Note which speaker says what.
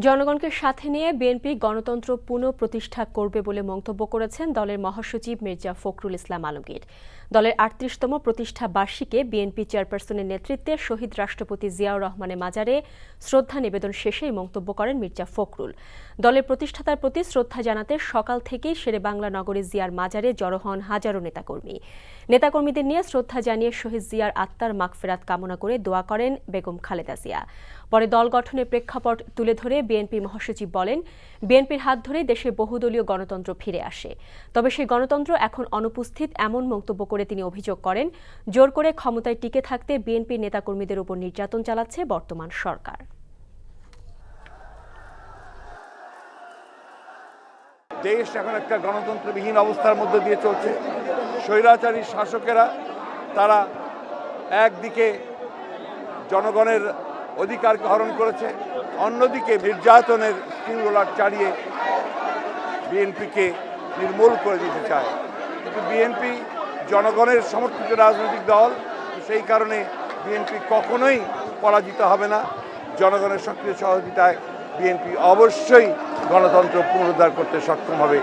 Speaker 1: জনগণকে সাথে নিয়ে বিএনপি গণতন্ত্র পুনঃপ্রতিষ্ঠা করবে বলে মন্তব্য করেছেন দলের মহাসচিব মির্জা ফখরুল ইসলাম আলমগীর। দলের ৩৮তম প্রতিষ্ঠা বার্ষিকে বিএনপি চেয়ারপারসনের নেতৃত্বে শহীদ রাষ্ট্রপতি জিয়াউর রহমানের মাজারে শ্রদ্ধা নিবেদন শেষে এই মন্তব্য করেন মির্জা ফখরুল। দলের প্রতিষ্ঠাতার প্রতি শ্রদ্ধা জানাতে সকাল থেকেই শেরেবাংলা নগরে জিয়ার মাজারে জড়ো হন হাজারো নেতাকর্মী। নেতাকর্মীদের নিয়ে শ্রদ্ধা জানিয়ে শহীদ জিয়ার আত্মার মাগফিরাত কামনা করে দোয়া করেন বেগম খালেদা জিয়া। পরে দল গঠনের প্রেক্ষাপট তুলে ধরে বিএনপি মহাসচিব বলেন, বিএনপির হাত ধরেই দেশে বহুদলীয় গণতন্ত্র ফিরে আসে। তবে সেই গণতন্ত্র এখন অনুপস্থিত এমন মন্তব্য করে তিনি অভিযোগ করেন, জোর করে ক্ষমতায় টিকে থাকতে বিএনপির নেতাকর্মীদের উপর নির্যাতন চালাচ্ছে বর্তমান সরকার।
Speaker 2: দেশ এখন একটা গণতন্ত্রবিহীন অবস্থার মধ্যে দিয়ে চলছে। স্বৈরাচারী শাসকেরা তারা একদিকে জনগণের অধিকারকে হরণ করেছে, অন্যদিকে নির্যাতনের স্টিম রোলার চালিয়ে বিএনপিকে নির্মূল করে দিতে চায়। কিন্তু বিএনপি জনগণের সমর্থিত রাজনৈতিক দল, সেই কারণে বিএনপি কখনোই পরাজিত হবে না। জনগণের সক্রিয় সহযোগিতায় বিএনপি অবশ্যই গণতন্ত্র পুনরুদ্ধার করতে সক্ষম হবে।